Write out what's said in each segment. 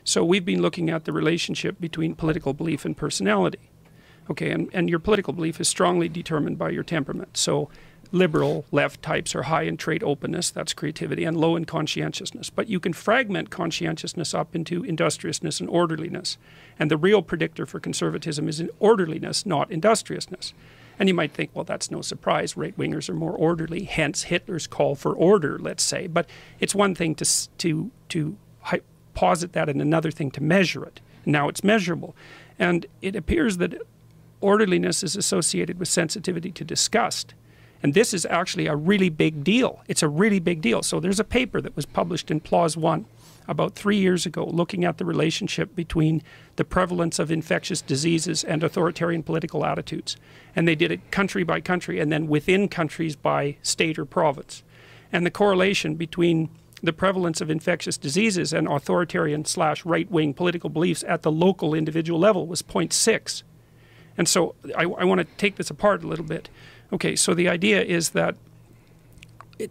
So we've been looking at the relationship between political belief and personality. Okay, and your political belief is strongly determined by your temperament. So liberal left types are high in trait openness, that's creativity, and low in conscientiousness. But you can fragment conscientiousness up into industriousness and orderliness. And the real predictor for conservatism is in orderliness, not industriousness. And you might think, well, that's no surprise. Right-wingers are more orderly, hence Hitler's call for order, let's say. But it's one thing to posit that and another thing to measure it. Now it's measurable. And it appears that orderliness is associated with sensitivity to disgust. And this is actually a really big deal. It's a really big deal. So there's a paper that was published in PLOS One about 3 years ago looking at the relationship between the prevalence of infectious diseases and authoritarian political attitudes. And they did it country by country and then within countries by state or province. And the correlation between the prevalence of infectious diseases and authoritarian / right-wing political beliefs at the local individual level was 0.6. And so I want to take this apart a little bit. Okay, so the idea is that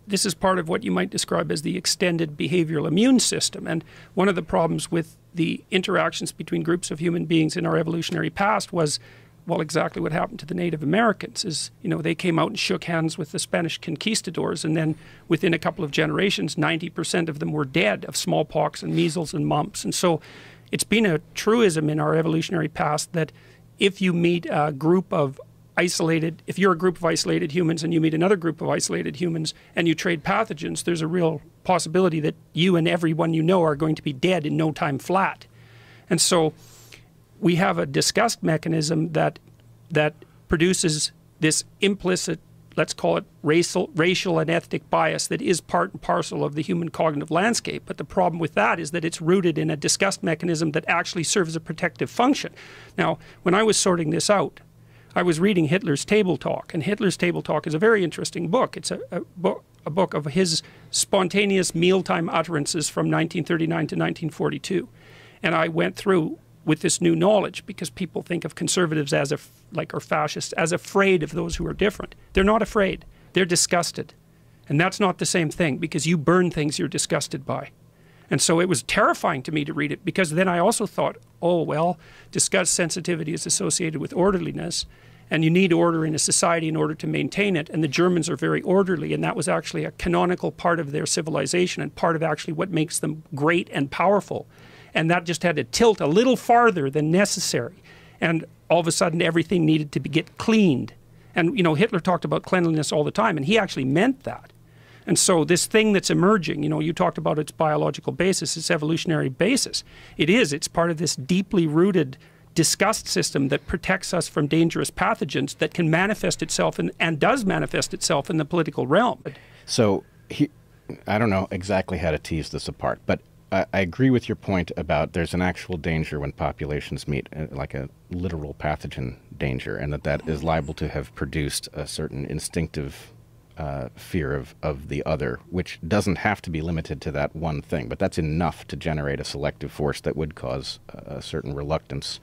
this is part of what you might describe as the extended behavioral immune system. And one of the problems with the interactions between groups of human beings in our evolutionary past was, well, exactly what happened to the Native Americans is, you know, they came out and shook hands with the Spanish conquistadors, and then within a couple of generations, 90% of them were dead of smallpox and measles and mumps. And so it's been a truism in our evolutionary past that if you meet a group of if you're a group of isolated humans and you meet another group of isolated humans and you trade pathogens, there's a real possibility that you and everyone you know are going to be dead in no time flat. And so we have a disgust mechanism that produces this implicit, let's call it racial and ethnic bias that is part and parcel of the human cognitive landscape. But the problem with that is that it's rooted in a disgust mechanism that actually serves a protective function. Now, when I was sorting this out, I was reading Hitler's Table Talk, and Hitler's Table Talk is a very interesting book. It's a book of his spontaneous mealtime utterances from 1939 to 1942. And I went through with this new knowledge because people think of conservatives as or fascists as afraid of those who are different. They're not afraid. They're disgusted. And that's not the same thing because you burn things you're disgusted by. And so it was terrifying to me to read it because then I also thought, oh, well, disgust sensitivity is associated with orderliness and you need order in a society in order to maintain it. And the Germans are very orderly, and that was actually a canonical part of their civilization and part of actually what makes them great and powerful. And that just had to tilt a little farther than necessary. And all of a sudden everything needed to get cleaned. And, you know, Hitler talked about cleanliness all the time, and he actually meant that. And so this thing that's emerging, you know, you talked about its biological basis, its evolutionary basis. It's part of this deeply rooted disgust system that protects us from dangerous pathogens that can manifest itself and does manifest itself in the political realm. So I don't know exactly how to tease this apart, but I agree with your point about there's an actual danger when populations meet, like a literal pathogen danger, and that is liable to have produced a certain instinctive fear of the other, which doesn't have to be limited to that one thing, but that's enough to generate a selective force that would cause a certain reluctance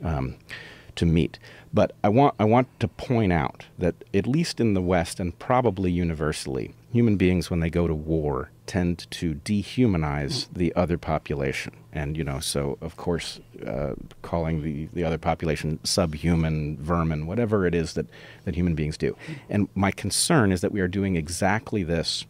to meet. But I want to point out that at least in the West and probably universally, human beings, when they go to war, tend to dehumanize the other population. And, you know, so, of course, calling the other population subhuman, vermin, whatever it is that human beings do. And my concern is that we are doing exactly this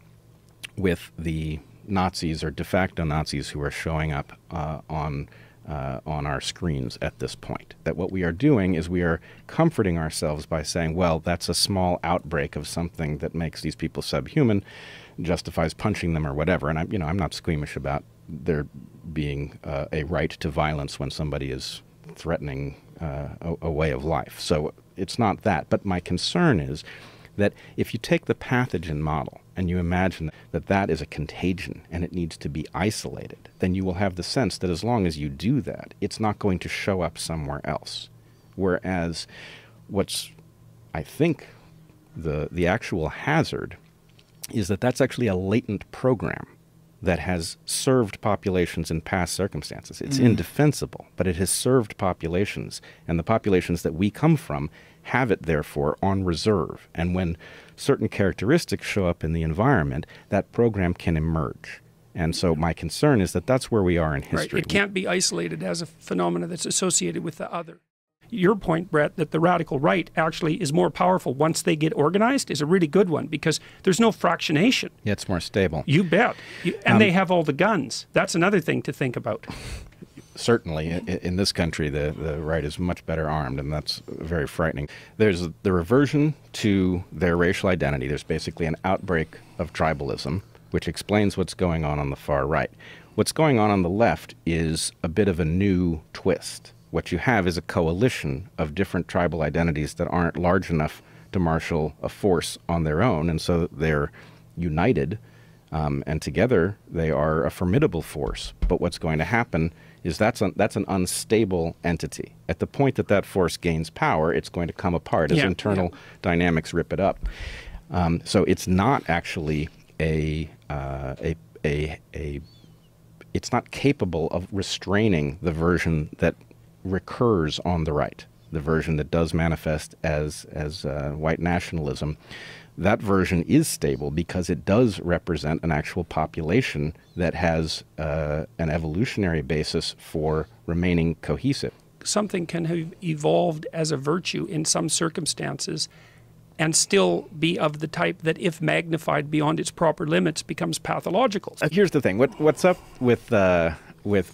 with the Nazis or de facto Nazis who are showing up on our screens at this point. That what we are doing is we are comforting ourselves by saying, well, that's a small outbreak of something that makes these people subhuman, justifies punching them or whatever. And I'm not squeamish about there being a right to violence when somebody is threatening a way of life. So it's not that. But my concern is that if you take the pathogen model and you imagine that that is a contagion and it needs to be isolated, then you will have the sense that as long as you do that, it's not going to show up somewhere else. Whereas what's, I think, the actual hazard is that that's actually a latent program that has served populations in past circumstances. It's indefensible, but it has served populations, and the populations that we come from have it, therefore, on reserve. And when certain characteristics show up in the environment, that program can emerge. And so my concern is that that's where we are in history. Right. It can't be isolated as a phenomena that's associated with the other. Your point, Brett, that the radical right actually is more powerful once they get organized is a really good one, because there's no fractionation. Yeah, it's more stable. You bet. And they have all the guns. That's another thing to think about. Certainly, in this country, the right is much better armed, and that's very frightening. There's the reversion to their racial identity. There's basically an outbreak of tribalism, which explains what's going on the far right. What's going on the left is a bit of a new twist. What you have is a coalition of different tribal identities that aren't large enough to marshal a force on their own, and so they're united, and together they are a formidable force. But what's going to happen is that's an unstable entity. At the point that that force gains power, it's going to come apart as internal dynamics rip it up. So it's not actually it's not capable of restraining the version that recurs on the right, the version that does manifest as white nationalism. That version is stable because it does represent an actual population that has an evolutionary basis for remaining cohesive. Something can have evolved as a virtue in some circumstances and still be of the type that, if magnified beyond its proper limits, becomes pathological. Here's the thing. What's up with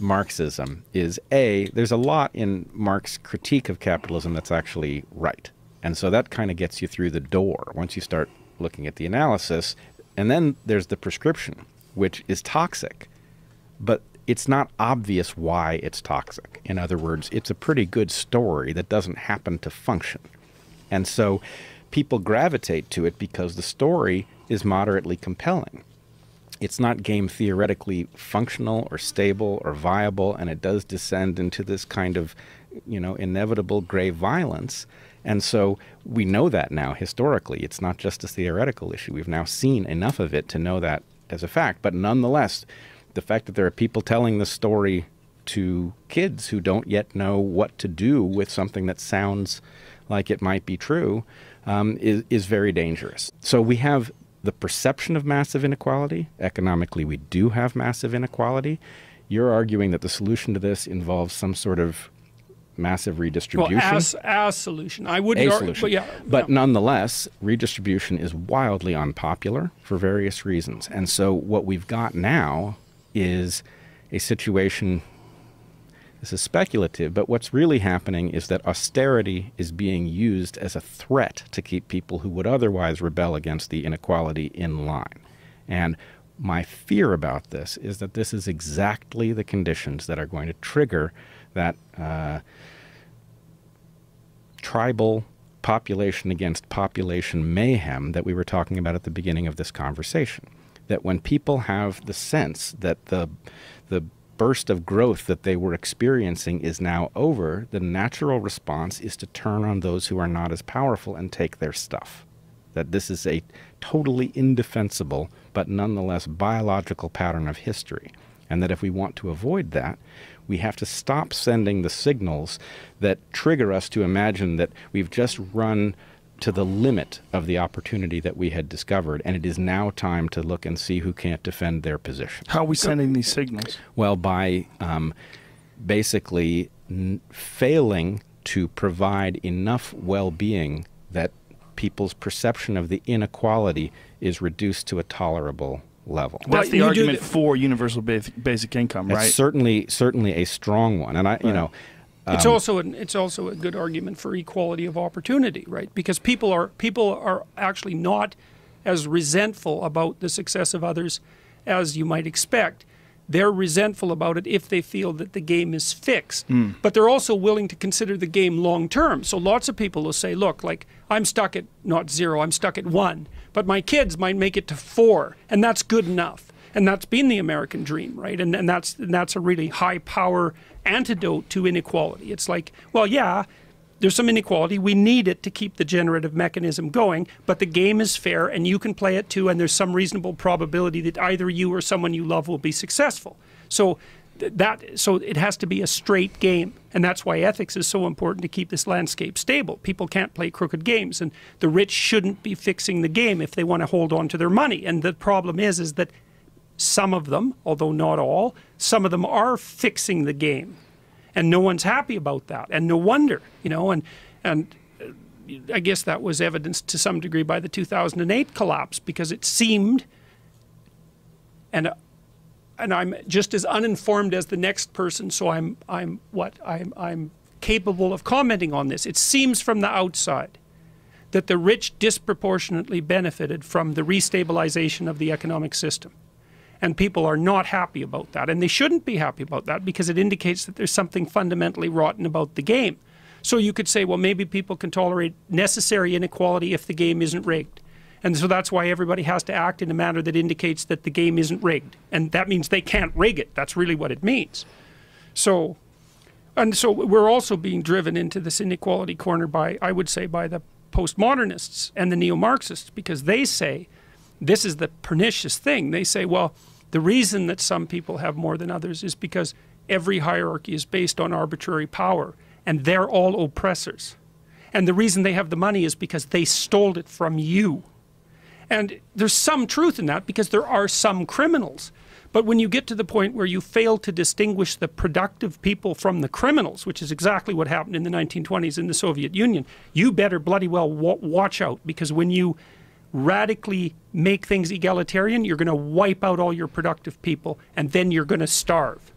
Marxism is, there's a lot in Marx's critique of capitalism that's actually right. And so that kind of gets you through the door once you start looking at the analysis. And then there's the prescription, which is toxic, but it's not obvious why it's toxic. In other words, it's a pretty good story that doesn't happen to function. And so people gravitate to it because the story is moderately compelling. It's not game theoretically functional or stable or viable, and it does descend into this kind of, inevitable gray violence. And so we know that now historically. It's not just a theoretical issue. We've now seen enough of it to know that as a fact. But nonetheless, the fact that there are people telling the story to kids who don't yet know what to do with something that sounds like it might be true is very dangerous. So we have the perception of massive inequality. Economically, we do have massive inequality. You're arguing that the solution to this involves some sort of massive redistribution. Well, as solution. I wouldn't argue, but nonetheless, redistribution is wildly unpopular for various reasons. And so what we've got now is a situation, this is speculative, but what's really happening is that austerity is being used as a threat to keep people who would otherwise rebel against the inequality in line. And my fear about this is that this is exactly the conditions that are going to trigger that tribal population against population mayhem that we were talking about at the beginning of this conversation. That when people have the sense that the burst of growth that they were experiencing is now over, the natural response is to turn on those who are not as powerful and take their stuff. That this is a totally indefensible but nonetheless biological pattern of history. And that if we want to avoid that, we have to stop sending the signals that trigger us to imagine that we've just run to the limit of the opportunity that we had discovered, and it is now time to look and see who can't defend their position. How are we sending these signals? Well, by basically failing to provide enough well-being that people's perception of the inequality is reduced to a tolerable level. That's the argument for universal basic income, right? It's certainly a strong one, and it's also a good argument for equality of opportunity, right? Because people are actually not as resentful about the success of others as you might expect. They're resentful about it if they feel that the game is fixed. But they're also willing to consider the game long term. So lots of people will say, look, like, I'm stuck at not 0, I'm stuck at 1. But my kids might make it to 4, and that's good enough. And that's been the American dream, right? And that's a really high power antidote to inequality. It's like, well, yeah, there's some inequality. We need it to keep the generative mechanism going, but the game is fair and you can play it too, and there's some reasonable probability that either you or someone you love will be successful. So it has to be a straight game, and that's why ethics is so important to keep this landscape stable. People can't play crooked games, and the rich shouldn't be fixing the game if they want to hold on to their money. And the problem is that some of them, although not all, some of them are fixing the game. And no one's happy about that. And no wonder, you know, and I guess that was evidenced to some degree by the 2008 collapse, because it seemed, and I'm just as uninformed as the next person, so I'm capable of commenting on this. It seems from the outside that the rich disproportionately benefited from the restabilization of the economic system. And people are not happy about that. And they shouldn't be happy about that, because it indicates that there's something fundamentally rotten about the game. So you could say, well, maybe people can tolerate necessary inequality if the game isn't rigged. And so that's why everybody has to act in a manner that indicates that the game isn't rigged. And that means they can't rig it. That's really what it means. So we're also being driven into this inequality corner by, I would say, by the postmodernists and the neo-Marxists, because they say, this is the pernicious thing. They say, well, the reason that some people have more than others is because every hierarchy is based on arbitrary power, and they're all oppressors. And the reason they have the money is because they stole it from you. And there's some truth in that, because there are some criminals. But when you get to the point where you fail to distinguish the productive people from the criminals, which is exactly what happened in the 1920s in the Soviet Union, you better bloody well watch out, because when you radically make things egalitarian, you're going to wipe out all your productive people, and then you're going to starve.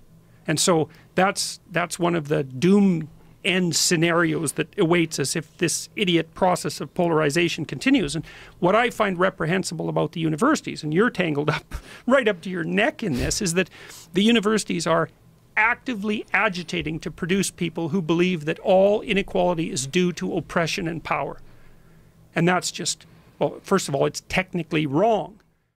And so that's one of the doom end scenarios that awaits us if this idiot process of polarization continues. And what I find reprehensible about the universities, and you're tangled up right up to your neck in this, is that the universities are actively agitating to produce people who believe that all inequality is due to oppression and power. And that's just, well, first of all, it's technically wrong.